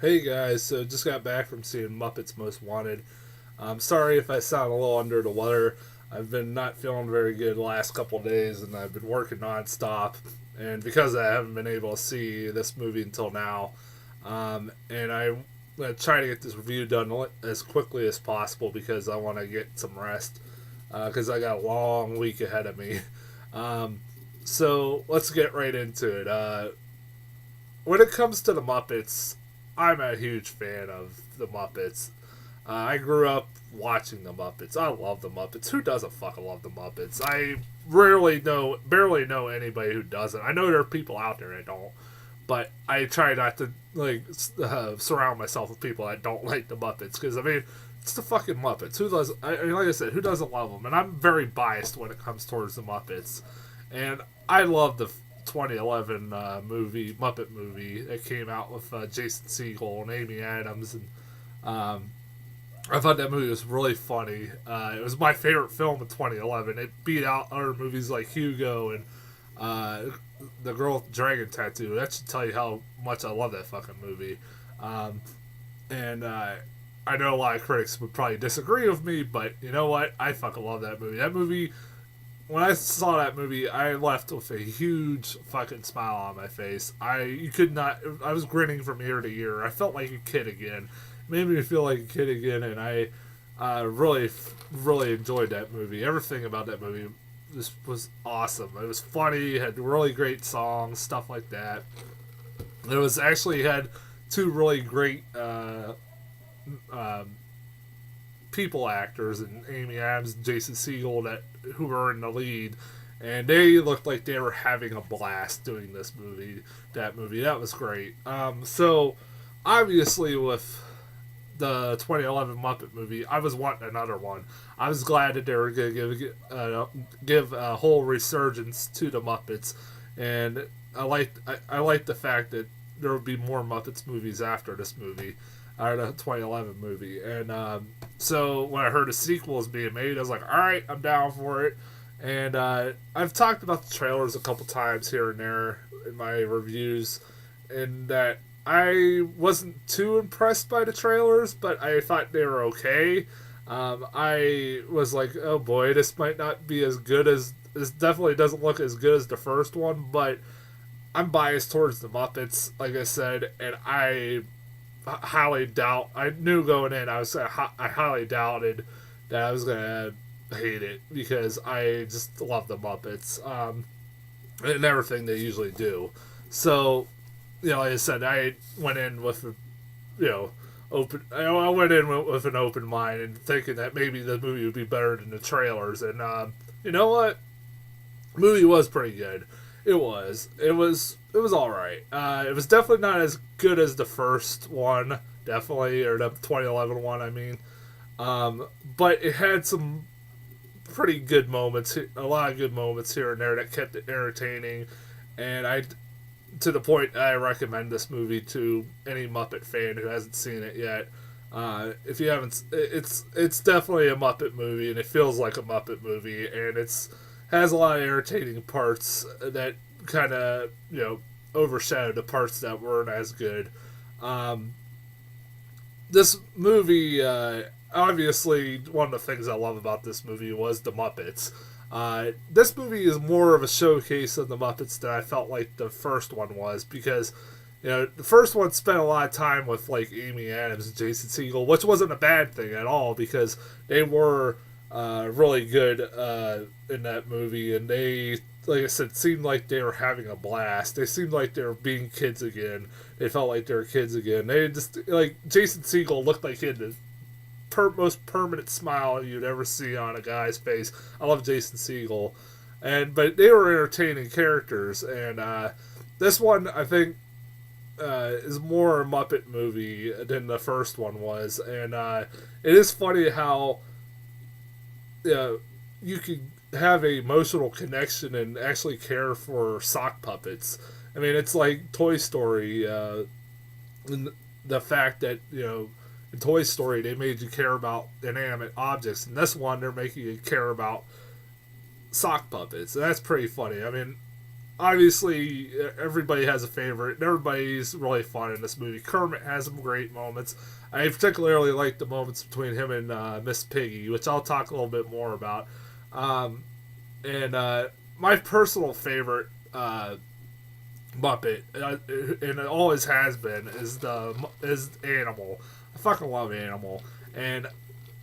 Hey guys, so just got back from seeing Muppets Most Wanted. I'm sorry if I sound a little under the weather. I've been not feeling very good the last couple of days, and I've been working nonstop. And because I haven't been able to see this movie until now, and I'm gonna try to get this review done as quickly as possible because I want to get some rest because I got a long week ahead of me. Um, so let's get right into it. When it comes to the Muppets, I'm a huge fan of the Muppets. I grew up watching the Muppets. I love the Muppets. Who doesn't fucking love the Muppets? I barely know anybody who doesn't. I know there are people out there that don't, but I try not to surround myself with people that don't like the Muppets because I mean it's the fucking Muppets. Who does? Like I said, who doesn't love them? And I'm very biased when it comes towards the Muppets, and I love the 2011 Muppet movie that came out with Jason Segel and Amy Adams, and um, I thought that movie was really funny. It was my favorite film of 2011. It beat out other movies like Hugo and The Girl with the Dragon Tattoo. That should tell you how much I love that fucking movie. Um, and I know a lot of critics would probably disagree with me, but you know what? I fucking love that movie. That movie, when I saw that movie, I left with a huge fucking smile on my face. You could not. I was grinning from ear to ear. I felt like a kid again. It made me feel like a kid again, and I really enjoyed that movie. Everything about that movie just was awesome. It was funny. Had really great songs, stuff like that. It was actually had two really great um, people actors and Amy Adams and Jason Segel who were in the lead, and they looked like they were having a blast doing this movie. That was great. So obviously with the 2011 Muppet movie, I was wanting another one. I was glad that they were going to give a whole resurgence to the Muppets, and I liked the fact that there would be more Muppets movies after this movie, or the 2011 movie. And so when I heard a sequel was being made, I was like, all right, I'm down for it. And I've talked about the trailers a couple times here and there in my reviews, and that I wasn't too impressed by the trailers, but I thought they were okay. I was like, oh boy, this might not be as good as. This definitely doesn't look as good as the first one, but I'm biased towards the Muppets, like I said, and I highly doubt. I knew going in, I highly doubted that I was gonna hate it because I just love the Muppets and everything they usually do. So, like I said, I went in with open. I went in with an open mind and thinking that maybe the movie would be better than the trailers. And you know what? The movie was pretty good. It was. It was all right. It was definitely not as good as the first one, definitely, or the 2011 one. I mean, but it had some pretty good moments, a lot of good moments here and there that kept it entertaining, and I to the point I recommend this movie to any Muppet fan who hasn't seen it yet. If you haven't, it's definitely a Muppet movie, and it feels like a Muppet movie, and it's has a lot of entertaining parts that kind of overshadow the parts that weren't as good. Um, this movie, obviously, one of the things I love about this movie was the Muppets. This movie is more of a showcase of the Muppets than I felt like the first one was because, the first one spent a lot of time with like Amy Adams and Jason Segel, which wasn't a bad thing at all because they were really good in that movie, and they, like I said, seemed like they were having a blast. They seemed like they were being kids again. They felt like they were kids again. They just like Jason Segel looked like he had the most permanent smile you'd ever see on a guy's face. I love Jason Segel, but they were entertaining characters, and this one I think is more a Muppet movie than the first one was, and it is funny how you could have an emotional connection and actually care for sock puppets. I mean, it's like Toy Story. The fact that in Toy Story they made you care about inanimate objects, and this one they're making you care about sock puppets, and that's pretty funny. I mean, obviously everybody has a favorite, and everybody's really fun in this movie. Kermit has some great moments. I particularly like the moments between him and Miss Piggy, which I'll talk a little bit more about. Um, and my personal favorite Muppet, and it always has been, is Animal. I fucking love Animal, and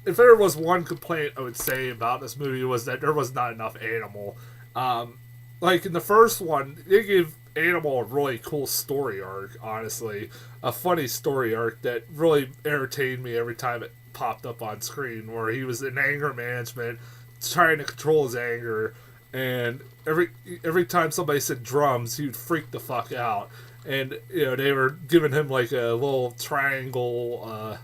if there was one complaint I would say about this movie was that there was not enough Animal. Like in the first one, they gave Animal a really cool story arc. Honestly, a funny story arc that really entertained me every time it popped up on screen, where he was in anger management, trying to control his anger, and every time somebody said drums, he would freak the fuck out. And they were giving him like a little triangle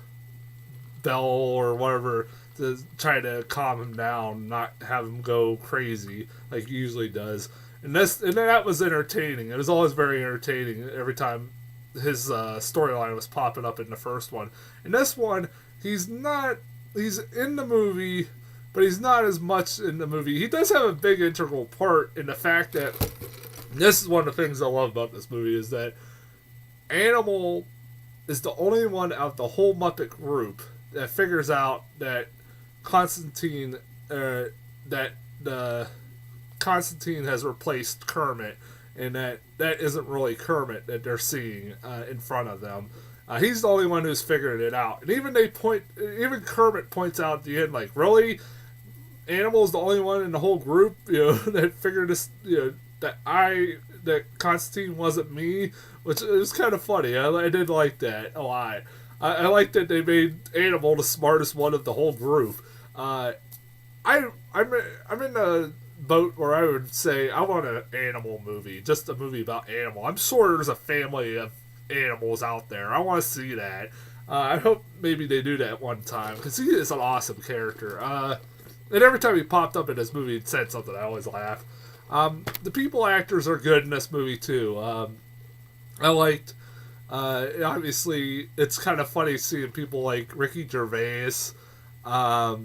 bell or whatever to try to calm him down, not have him go crazy like he usually does. And that was entertaining. It was always very entertaining every time his storyline was popping up in the first one. In this one, he's in the movie, but he's not as much in the movie. He does have a big integral part in the fact that this is one of the things I love about this movie is that Animal is the only one out of the whole Muppet group that figures out that Constantine Constantine has replaced Kermit, and that isn't really Kermit that they're seeing in front of them. He's the only one who's figured it out, and even Kermit points out at the end, like, really, Animal's the only one in the whole group, that figured this, that Constantine wasn't me, which is kind of funny. I did like that a lot. I like that they made Animal the smartest one of the whole group. I'm in a boat where I would say I want an animal movie, just a movie about animal. I'm sure there's a family of animals out there. I want to see that. I hope maybe they do that one time because he is an awesome character. And every time he popped up in this movie and said something, I always laugh. The people actors are good in this movie too. I liked. Obviously, it's kind of funny seeing people like Ricky Gervais, a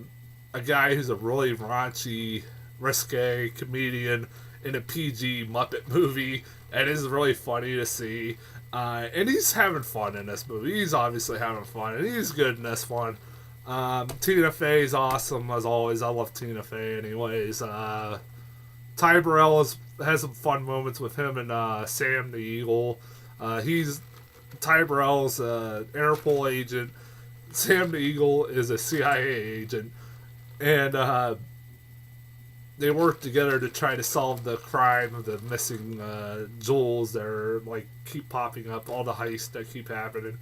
guy who's a really raunchy, risque comedian in a PG Muppet movie, and it's really funny to see. And he's having fun in this movie. He's obviously having fun, and he's good in this one. Tina Fey's awesome as always. I love Tina Fey, anyways. Ty Burrell has some fun moments with him and Sam the Eagle. Ty Burrell's an Interpol agent. Sam the Eagle is a CIA agent, and they work together to try to solve the crime of the missing jewels that are keep popping up. All the heists that keep happening.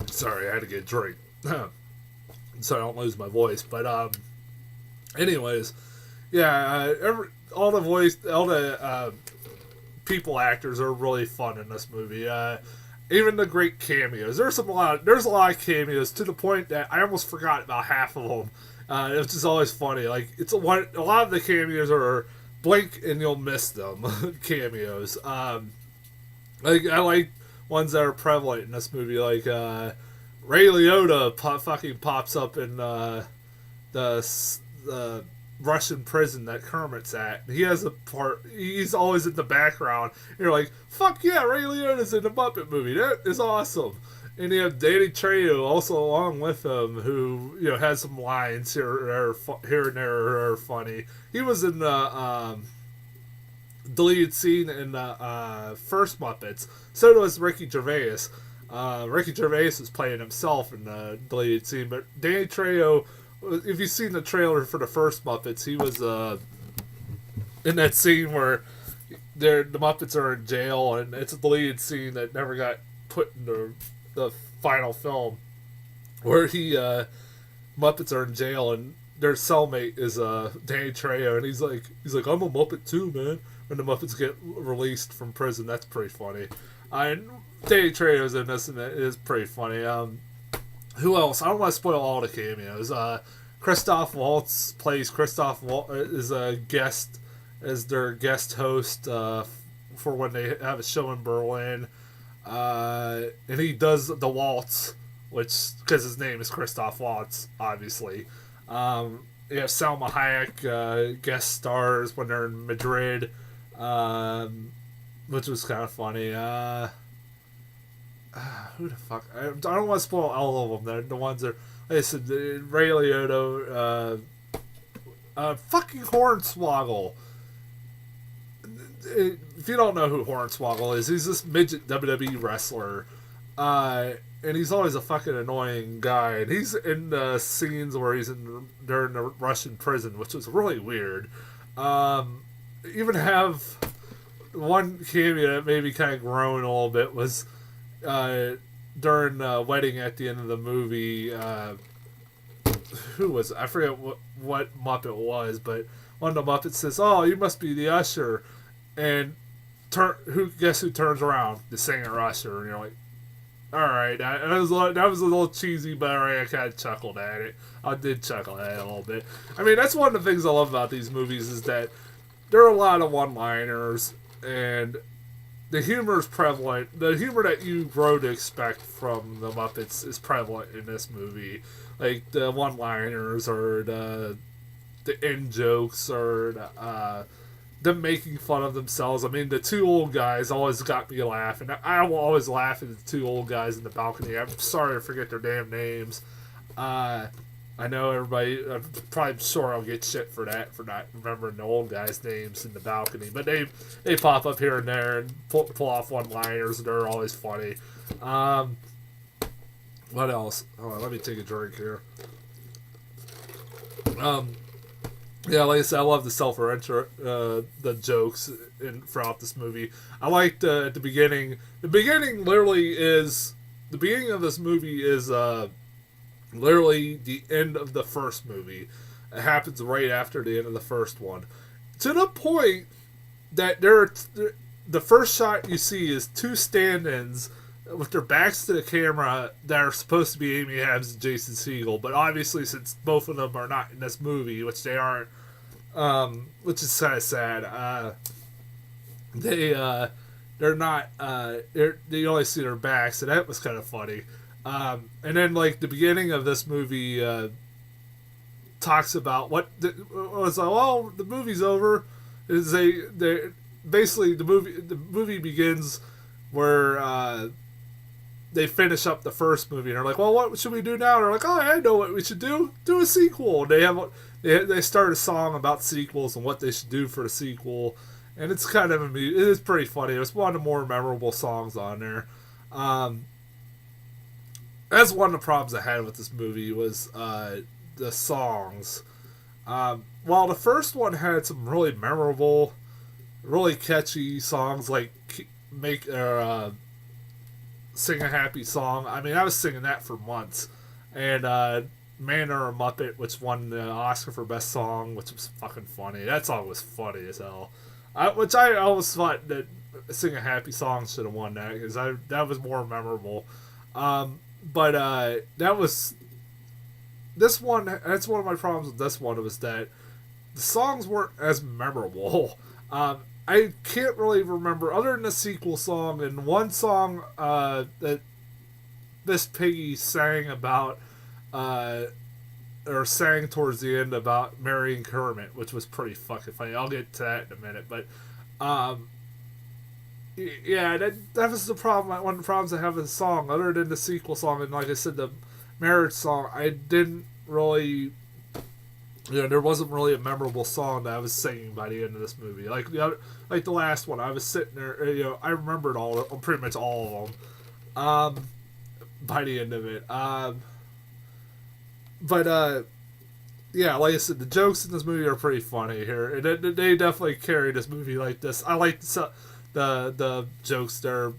Sorry, I had to get a drink so I don't lose my voice. But anyways, yeah, all the people actors are really fun in this movie. Even the great cameos. There's a lot of cameos to the point that I almost forgot about half of them. It's just always funny. A lot of the cameos are blink and you'll miss them cameos. I like ones that are prevalent in this movie, like Ray Liotta fucking pops up in the Russian prison that Kermit's at. He has a part. He's always in the background. You're like, fuck yeah, Ray Liotta's in the Muppet movie. That is awesome. And you have Danny Trejo also along with him, who has some lines here and there are funny. He was in the deleted scene in the first Muppets. So was Ricky Gervais. Ricky Gervais is playing himself in the deleted scene, but Danny Trejo, if you've seen the trailer for the first Muppets, he was in that scene where the Muppets are in jail, and it's a deleted scene that never got put in the final film, where Muppets are in jail, and their cellmate is Danny Trejo, and he's like, I'm a Muppet too, man. When the Muppets get released from prison, that's pretty funny. And Danny Trejo's in this, and it is pretty funny. Who else? I don't want to spoil all the cameos. Christoph Waltz plays Christoph Waltz is a guest as their guest host for when they have a show in Berlin, and he does the waltz, which because his name is Christoph Waltz, obviously. you have Salma Hayek guest stars when they're in Madrid, um, which was kind of funny. Who the fuck? I don't want to spoil all of them. They're the ones that, like I said, Ray Liotta, fucking Hornswoggle. If you don't know who Hornswoggle is, he's this midget WWE wrestler. And he's always a fucking annoying guy. And he's in the scenes where he's during the Russian prison, which was really weird. Even have one cameo that made me kind of groan a little bit was during the wedding at the end of the movie. Who was it? I forget what Muppet it was, but one of the Muppets says, "Oh, you must be the usher," and guess who turns around? The singer usher, and you're like, all right, that was a little cheesy, but I kind of chuckled at it. I did chuckle at it a little bit. I mean, that's one of the things I love about these movies is that there are a lot of one-liners, and the humor is prevalent. The humor that you grow to expect from the Muppets is prevalent in this movie. Like the one-liners or the in jokes or them making fun of themselves. I mean, the two old guys always got me laughing. I will always laugh at the two old guys in the balcony. I'm sorry I forget their damn names. I know everybody, I'm probably sure I'll get shit for that, for not remembering the old guys' names in the balcony. But they pop up here and there and pull off one-liners, and they're always funny. What else? Hold on, let me take a drink here. Yeah, like I said, I love the the jokes throughout this movie. I liked at the beginning. The beginning literally is the beginning of this movie is literally the end of the first movie. It happens right after the end of the first one, to the point that the first shot you see is two stand-ins with their backs to the camera that are supposed to be Amy Adams and Jason Segel, but obviously since both of them are not in this movie, which they aren't, which is kind of sad. They're not. They only see their backs, so that was kind of funny. And then like the beginning of this movie talks about what was like. Well, the movie's over. Is they basically the movie begins where they finish up the first movie and they're like, well, what should we do now? And they're like, oh, I know what we should do. Do a sequel. And they start a song about sequels and what they should do for a sequel. And it's kind of it is pretty funny. It was one of the more memorable songs on there. That's one of the problems I had with this movie was the songs. While the first one had some really memorable, really catchy songs like Sing a Happy Song. I mean, I was singing that for months. And Man or a Muppet, which won the Oscar for Best Song, which was fucking funny. That song was funny as hell. Which I always thought that Sing a Happy Song should have won that, because that was more memorable. But that was... This one, that's one of my problems with this one, was that the songs weren't as memorable. I can't really remember, other than the sequel song and one song that Miss Piggy sang about, or sang towards the end about marrying Kermit, which was pretty fucking funny. I'll get to that in a minute, but yeah, that was the problem. One of the problems I have with the song, other than the sequel song and like I said, the marriage song, I didn't really. There wasn't really a memorable song that I was singing by the end of this movie. Like the last one, I was sitting there. I remembered pretty much all of them by the end of it. But yeah, like I said, the jokes in this movie are pretty funny here, and they definitely carry this movie like this. I like the jokes there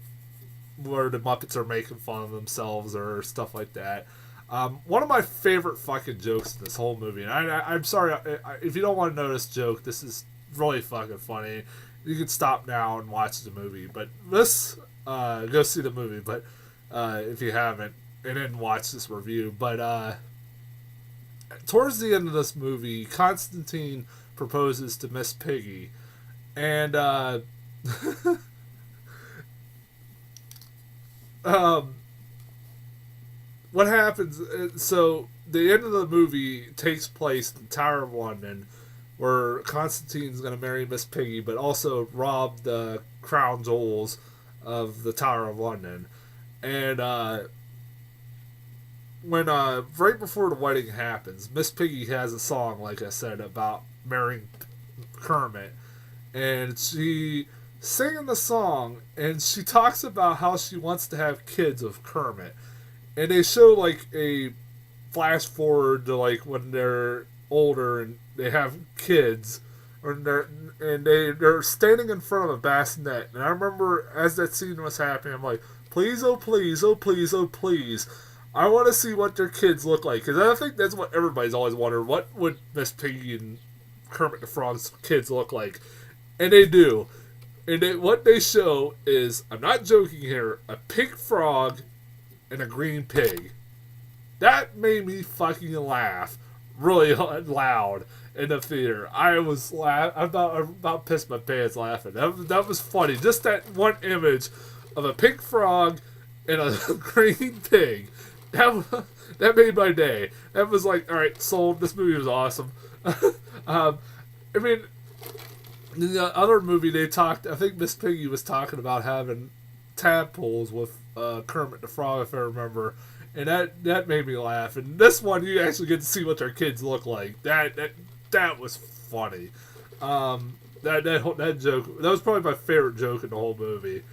where the Muppets are making fun of themselves or stuff like that. One of my favorite fucking jokes in this whole movie, and I'm sorry, if you don't want to know this joke, this is really fucking funny. You can stop now and watch the movie, but go see the movie, but if you haven't, and then watch this review. But towards the end of this movie, Constantine proposes to Miss Piggy, and what happens? So the end of the movie takes place in the Tower of London, where Constantine's going to marry Miss Piggy, but also rob the crown jewels of the Tower of London. And when right before the wedding happens, Miss Piggy has a song, like I said, about marrying Kermit, and she singing the song, and she talks about how she wants to have kids with Kermit, and they show like a flash forward to like when they're older and they have kids, they're standing in front of a bassinet, and I remember as that scene was happening, I'm like, please, oh please, oh please, oh please. I want to see what their kids look like, because I think that's what everybody's always wondered. What would Miss Piggy and Kermit the Frog's kids look like? And they do. And what they show is, I'm not joking here, a pink frog and a green pig. That made me fucking laugh really loud in the theater. I was I about pissed my pants laughing. That was funny. Just that one image of a pink frog and a green pig. That made my day. That was like, all right, sold. This movie was awesome. I mean, in the other movie they talked, I think Miss Piggy was talking about having tadpoles with Kermit the Frog, if I remember, and that made me laugh. And this one, you actually get to see what their kids look like. That was funny. That joke, that was probably my favorite joke in the whole movie.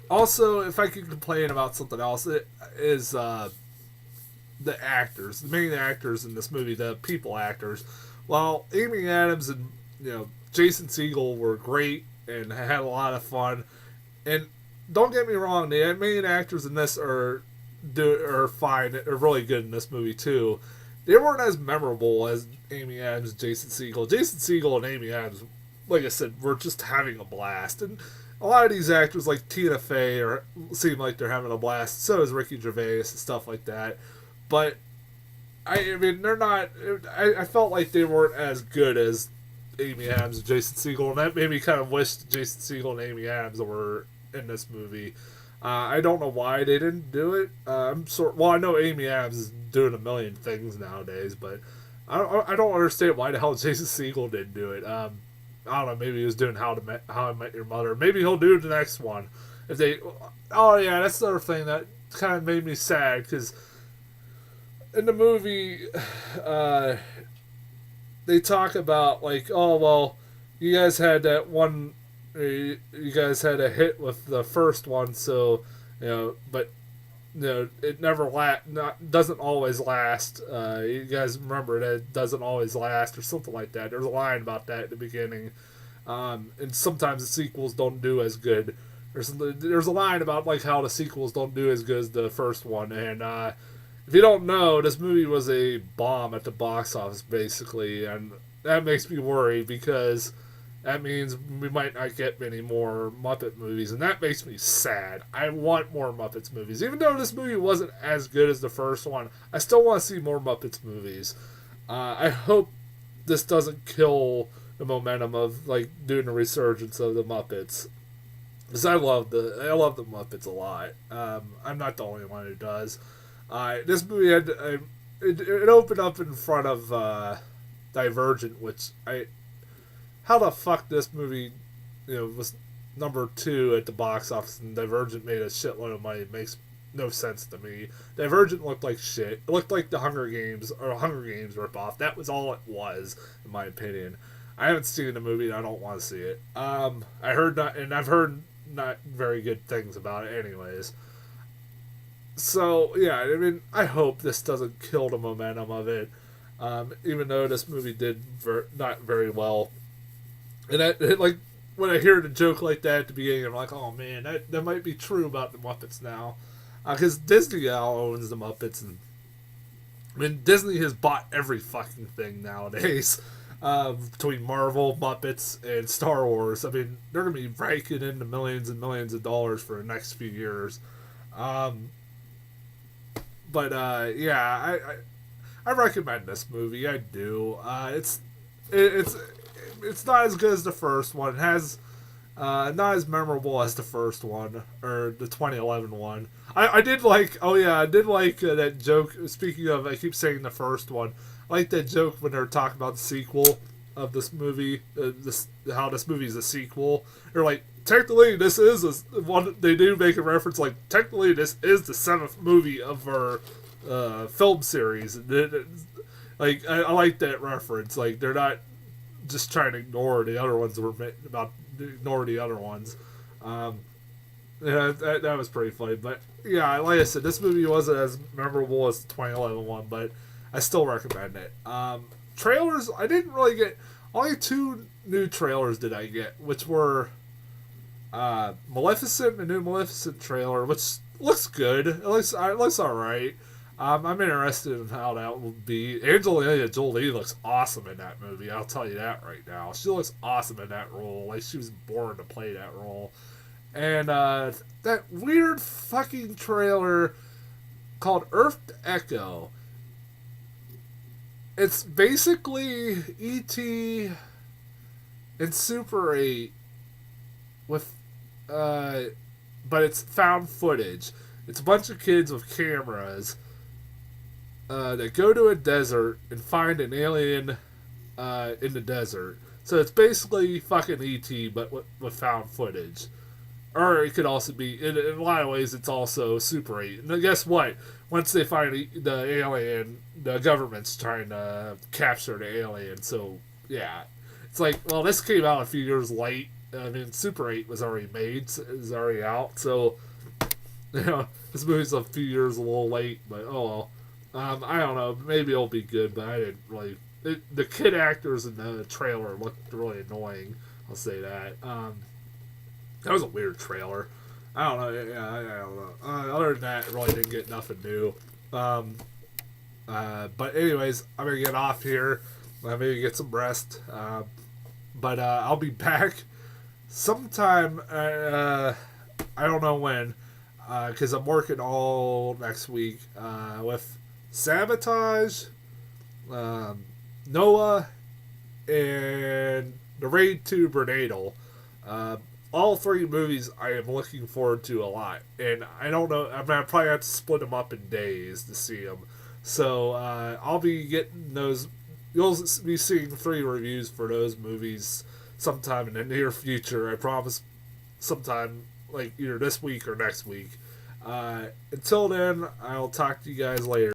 Also, if I could complain about something else, it is the actors, the main actors in this movie, the people actors. While Amy Adams and Jason Segel were great and had a lot of fun, and don't get me wrong, the main actors in this are fine, are really good in this movie too. They weren't as memorable as Amy Adams and Jason Segel. Jason Segel and Amy Adams, like I said, were just having a blast, and a lot of these actors like Tina Fey seem like they're having a blast. So is Ricky Gervais and stuff like that. But I mean, they're not. I felt like they weren't as good as Amy Adams and Jason Segel, and that made me kind of wish Jason Segel and Amy Adams were in this movie. I don't know why they didn't do it. I know Amy Adams is doing a million things nowadays, but I don't understand why the hell Jason Segel didn't do it. I don't know, maybe he was doing How I Met Your Mother. Maybe he'll do the next one. Oh yeah, that's the other thing that kind of made me sad, because in the movie, they talk about like, oh well, you guys had that one, you guys had a hit with the first one, so but it never doesn't always last. You guys remember that it doesn't always last, or something like that. There's a line about that at the beginning, and sometimes the sequels don't do as good. There's a line about like how the sequels don't do as good as the first one, and if you don't know, this movie was a bomb at the box office basically, and that makes me worry, because that means we might not get many more Muppet movies, and that makes me sad. I want more Muppets movies. Even though this movie wasn't as good as the first one, I still want to see more Muppets movies. I hope this doesn't kill the momentum of like doing a resurgence of the Muppets, because I love the Muppets a lot. I'm not the only one who does. This movie it opened up in front of Divergent, which how the fuck this movie, was number 2 at the box office and Divergent made a shitload of money. It makes no sense to me. Divergent looked like shit. It looked like the Hunger Games ripoff. That was all it was, in my opinion. I haven't seen the movie and I don't want to see it. I've heard not very good things about it anyways. So, yeah, I mean, I hope this doesn't kill the momentum of it. Even though this movie did not very well. And like, when I hear the joke like that at the beginning, I'm like, oh man, that might be true about the Muppets now. Because Disney now owns the Muppets, and I mean, Disney has bought every fucking thing nowadays. Between Marvel, Muppets, and Star Wars. I mean, they're going to be raking in the millions and millions of dollars for the next few years. Yeah, I recommend this movie. I do. It's not as good as the first one. It has Not as memorable as the first one or the 2011 one. I did like. Oh yeah, I did like that joke. Speaking of, I keep saying the first one. I like that joke when they're talking about the sequel of this movie. This how this movie is a sequel. They're like, technically, this is one. They do make a reference like, technically, this is the seventh movie of our film series. Like I like that reference. Like they're not just trying to ignore the other ones. Were about ignore the other ones. Um, yeah, that was pretty funny. But yeah, like I said, this movie wasn't as memorable as the 2011 one, but I still recommend it. Trailers, I didn't really get. Only two new trailers did I get, which were Maleficent, the new Maleficent trailer, which looks good. It looks all right. I'm interested in how that will be. Angelina Jolie looks awesome in that movie. I'll tell you that right now. She looks awesome in that role. Like she was born to play that role. And that weird fucking trailer called Earth Echo. It's basically E.T. and Super 8 with, but it's found footage. It's a bunch of kids with cameras that go to a desert and find an alien in the desert. So it's basically fucking E.T. but with found footage. Or it could also be, in a lot of ways, it's also Super 8. And guess what? Once they find the alien, the government's trying to capture the alien. So, yeah. It's like, well, this came out a few years late. I mean, Super 8 was already made, is already out. So, you know, this movie's a few years a little late, but oh well. I don't know. Maybe it'll be good, but I didn't really. The kid actors in the trailer looked really annoying. I'll say that. That was a weird trailer. I don't know. Yeah, I don't know. Other than that, I really didn't get nothing new. But anyways, I'm gonna get off here. Maybe get some rest. But I'll be back sometime. I don't know when, because I'm working all next week with Sabotage, Noah, and the Raid 2 Bernadel. All three movies I am looking forward to a lot, and I don't know. I probably have to split them up in days to see them. So I'll be getting those. You'll be seeing 3 reviews for those movies sometime in the near future. I promise, sometime like either this week or next week. Until then, I'll talk to you guys later.